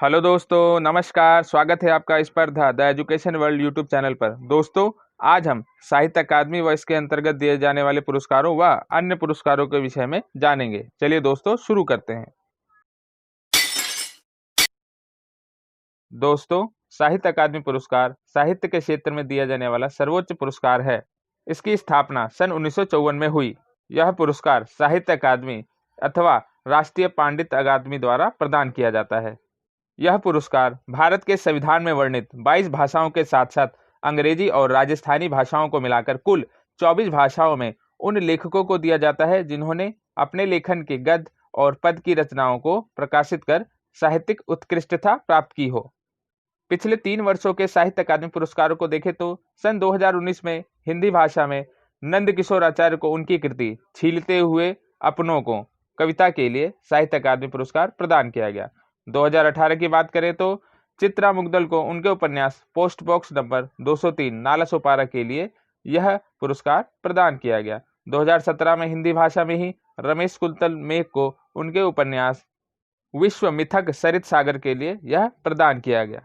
Hello दोस्तों, नमस्कार। स्वागत है आपका स्पर्धा the education world YouTube channel पर। दोस्तों, आज हम साहित्य अकादमी व इसके अंतर्गत दिए जाने वाले पुरस्कारों व अन्य पुरस्कारों के विषय में जानेंगे। चलिए दोस्तों, शुरू करते हैं। दोस्तों, साहित्य अकादमी पुरस्कार साहित्य के क्षेत्र में दिया जाने वाला सर्वोच्च पुरस्कार है। इसकी स्थापना सन 1954 में हुई। यह पुरस्कार साहित्य अकादमी अथवा राष्ट्रीय पांडित्य अकादमी द्वारा प्रदान किया जाता है। यह पुरस्कार भारत के संविधान में वर्णित 22 भाषाओं के साथ साथ अंग्रेजी और राजस्थानी भाषाओं को मिलाकर कुल 24 भाषाओं में उन लेखकों को दिया जाता है जिन्होंने अपने लेखन के गद्य और पद की रचनाओं को प्रकाशित कर साहित्यिक उत्कृष्टता प्राप्त की हो। पिछले 3 वर्षों के साहित्य अकादमी पुरस्कारों को देखें तो सन 2019 में हिंदी भाषा में नंद किशोर आचार्य को उनकी कृति छीलते हुए अपनों को कविता के लिए साहित्य अकादमी पुरस्कार प्रदान किया गया। 2018 की बात करें तो चित्रा मुग्दल को उनके उपन्यास पोस्ट बॉक्स नंबर 203 नालासोपारा के लिए यह पुरस्कार प्रदान किया गया। 2017 में हिंदी भाषा में ही रमेश कुंतल मेघ को उनके उपन्यास विश्व मिथक सरित सागर के लिए यह प्रदान किया गया।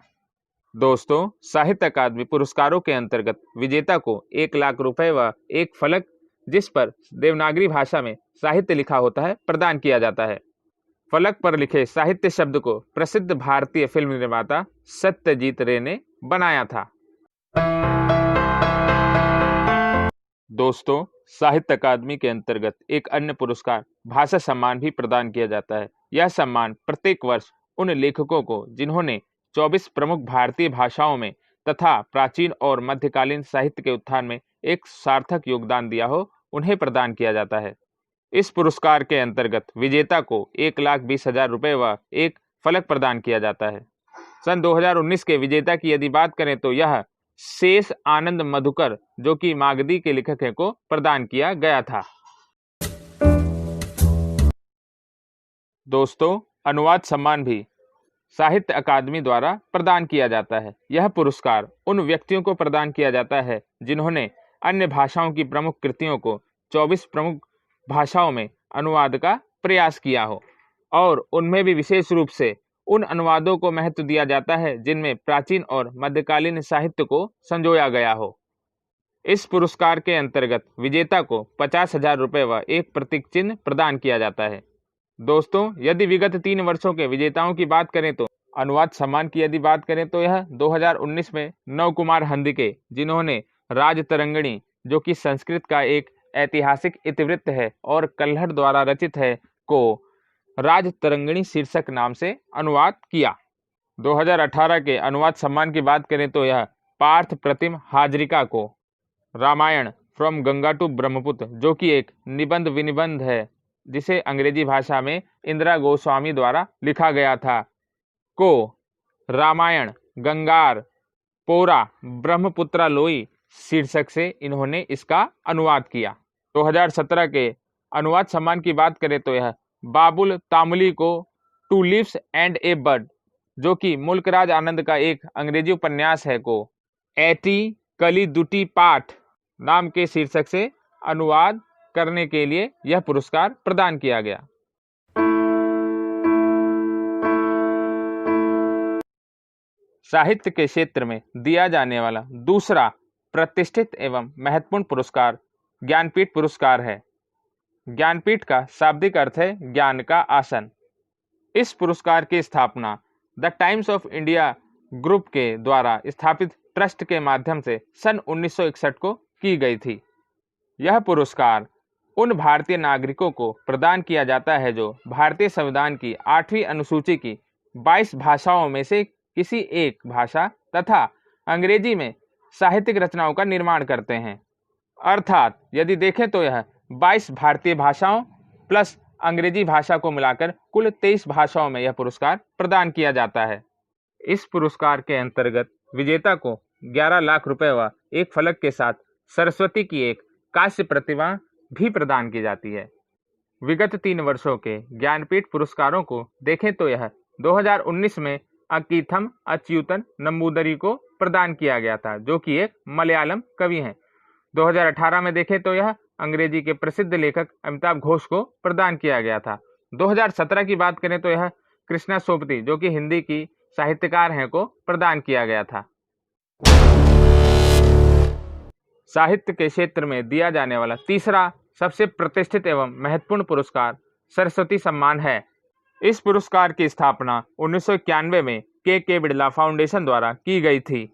दोस्तों, साहित्य अकादमी पुरस्कारों के अंतर्गत विजेता को 1 लाख रुपए व एक फलक जिस पर देवनागरी भाषा में साहित्य लिखा होता है प्रदान किया जाता है। फलक पर लिखे साहित्य शब्द को प्रसिद्ध भारतीय फिल्म निर्माता सत्यजीत रे ने बनाया था। दोस्तों, साहित्य अकादमी के अंतर्गत एक अन्य पुरस्कार भाषा सम्मान भी प्रदान किया जाता है। यह सम्मान प्रत्येक वर्ष उन लेखकों को जिन्होंने 24 प्रमुख भारतीय भाषाओं में तथा प्राचीन और मध्यकालीन साहित्य के उत्थान में एक सार्थक योगदान दिया हो, उन्हें प्रदान किया जाता है। इस पुरस्कार के अंतर्गत विजेता को 1,20,000 रुपए व एक फलक प्रदान किया जाता है। सन 2019 के विजेता की यदि बात करें तो यह शेष आनंद मधुकर, जो कि मागधी के लेखक हैं, को प्रदान किया गया था। दोस्तों, अनुवाद सम्मान भी साहित्य अकादमी द्वारा प्रदान किया जाता है। यह पुरस्कार उन व्यक्तियों को प्रदान किया जाता है जिन्होंने अन्य भाषाओं की प्रमुख कृतियों को 24 प्रमुख भाषाओं में अनुवाद का प्रयास किया हो, और उनमें भी विशेष रूप से उन अनुवादों को महत्व दिया जाता है जिनमें प्राचीन और मध्यकालीन साहित्य को संजोया गया हो। इस पुरस्कार के अंतर्गत विजेता को 50,000 रुपए व एक प्रतीक चिन्ह प्रदान किया जाता है। दोस्तों, यदि विगत 3 वर्षों के विजेताओं की बात करें तो अनुवाद सम्मान की यदि बात करें तो यह 2019 में नव कुमार हंदिके, जिन्होंने राजतरंगिणी, जो कि संस्कृत का एक ऐतिहासिक इतिवृत्त है और कल्हड़ द्वारा रचित है, को राजतरंगिणी शीर्षक नाम से अनुवाद किया। 2018 के अनुवाद सम्मान की बात करें तो यह पार्थ प्रतिम हाजरिका को रामायण फ्रॉम गंगा टू ब्रह्मपुत्र, जो कि एक निबंध विनिबंध है जिसे अंग्रेजी भाषा में इंदिरा गोस्वामी द्वारा लिखा गया था, को रामायण गंगार पोरा ब्रह्मपुत्रा लोई शीर्षक से इन्होंने इसका अनुवाद किया। 2017 के अनुवाद सम्मान की बात करें तो यह बाबुल तामुली को two leaves and a bird, जो कि मुल्कराज आनंद का एक अंग्रेजी उपन्यास है, को एटी कली दुटी पाठ नाम के शीर्षक से अनुवाद करने के लिए यह पुरस्कार प्रदान किया गया। साहित्य के क्षेत्र में दिया जाने वाला दूसरा प्रतिष्ठित एवं महत्वपूर्ण पुरस्कार ज्ञानपीठ पुरस्कार है। ज्ञानपीठ का शाब्दिक अर्थ है ज्ञान का आसन। इस पुरस्कार की स्थापना the times of India group के द्वारा स्थापित ट्रस्ट के माध्यम से सन 1961 को की गई थी। यह पुरस्कार उन भारतीय नागरिकों को प्रदान किया जाता है जो भारतीय संविधान की 8वीं अनुसूची की 22 भाषाओं में से किसी एक भाषा तथा अंग्रेजी में साहित्यिक रचनाओं का निर्माण करते हैं। अर्थात यदि देखें तो यह 22 भारतीय भाषाओं प्लस अंग्रेजी भाषा को मिलाकर कुल 23 भाषाओं में यह पुरस्कार प्रदान किया जाता है। इस पुरस्कार के अंतर्गत विजेता को 11 लाख रुपए व एक फलक के साथ सरस्वती की एक कांस्य प्रतिमा भी प्रदान की जाती है। विगत 3 वर्षों के ज्ञानपीठ पुरस्कारों को देखें तो यह 2019 में अकीथम अच्युतन नंबूदरी को प्रदान किया गया था, जो कि एक मलयालम कवि हैं। 2018 में देखें तो यह अंग्रेजी के प्रसिद्ध लेखक अमिताभ घोष को प्रदान किया गया था। 2017 की बात करें तो यह कृष्णा सोपती, जो कि हिंदी की साहित्यकार हैं को प्रदान किया गया था। साहित्य के क्षेत्र में दिया जाने वाला तीसरा सबसे प्रतिष्ठित एवं महत्वपूर्ण पुरस्कार सरस्वती सम्मान है। इस पुरस्कार की स्थापना 1991 में के बिड़ला फाउंडेशन द्वारा की गई थी।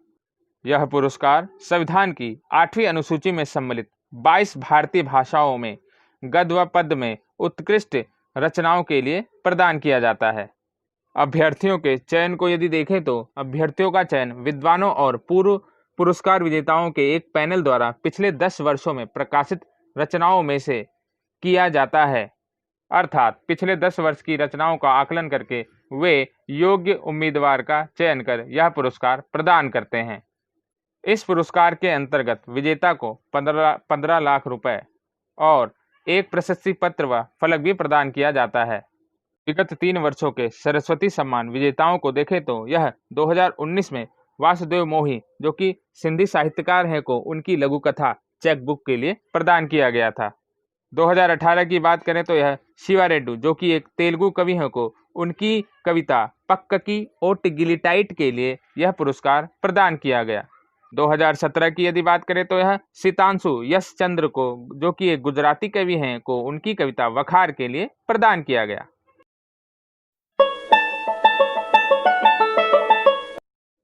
यह पुरस्कार संविधान की 8वीं अनुसूची में सम्मिलित 22 भारतीय भाषाओं में गद्य व पद्य में उत्कृष्ट रचनाओं के लिए प्रदान किया जाता है। अभ्यर्थियों के चयन को यदि देखें तो अभ्यर्थियों का चयन विद्वानों और पूर्व पुरस्कार विजेताओं के एक पैनल द्वारा पिछले 10 वर्षों में प्रकाशित रचनाओं में से किया जाता है। अर्थात पिछले 10 वर्ष की रचनाओं का आकलन करके वे योग्य उम्मीदवार का चयन कर यह पुरस्कार प्रदान करते हैं। इस पुरस्कार के अंतर्गत विजेता को 15 लाख रुपए और एक प्रशस्ति पत्र व फलक भी प्रदान किया जाता है। विगत 3 वर्षों के सरस्वती सम्मान विजेताओं को देखें तो यह 2019 में वासुदेव मोही, जो कि सिंधी साहित्यकार हैं, को उनकी लघु कथा चेकबुक के लिए प्रदान किया गया था। 2018 की बात करें तो यह शिवा रेड्डी, जो कि एक तेलुगु कवि हैं, को उनकी कविता पक्ककी ओट गिलिटाइट के लिए यह पुरस्कार प्रदान किया गया। 2017 की यदि बात करें तो यह सितांशु यश चंद्र को, जो कि एक गुजराती कवि हैं, को उनकी कविता वखार के लिए प्रदान किया गया।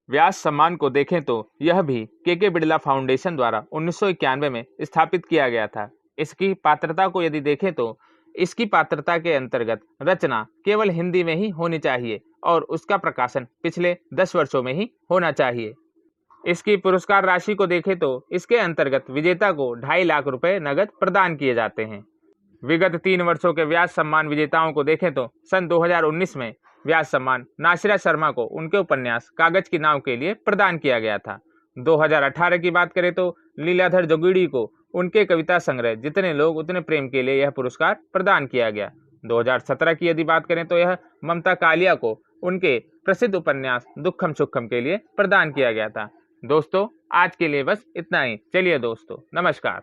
व्यास सम्मान को देखें तो यह भी के बिड़ला फाउंडेशन द्वारा 1991 में स्थापित किया गया था। इसकी पात्रता को यदि देखें तो इसकी पात्रता के अंतर्गत रचना केवल हिंदी में ही होनी चाहिए और उसका प्रकाशन पिछले 10 वर्षों में ही होना चाहिए। इसकी पुरस्कार राशि को देखें तो इसके अंतर्गत विजेता को 2.5 लाख रुपए नगद प्रदान किए जाते हैं। विगत 3 वर्षों के व्यास सम्मान विजेताओं को देखें तो सन 2019 में व्यास सम्मान नासिरा शर्मा को उनके उपन्यास कागज की नाव के लिए प्रदान किया गया था। 2018 की बात करें तो लीलाधर जोगीड़ी को उनके कविता संग्रह जितने लोग उतने प्रेम के लिए यह पुरस्कार प्रदान किया गया। 2017 की यदि बात करें तो यह ममता कालिया को उनके प्रसिद्ध उपन्यास दुखम सुखम के लिए प्रदान किया गया था। दोस्तों, आज के लिए बस इतना ही। चलिए दोस्तों, नमस्कार।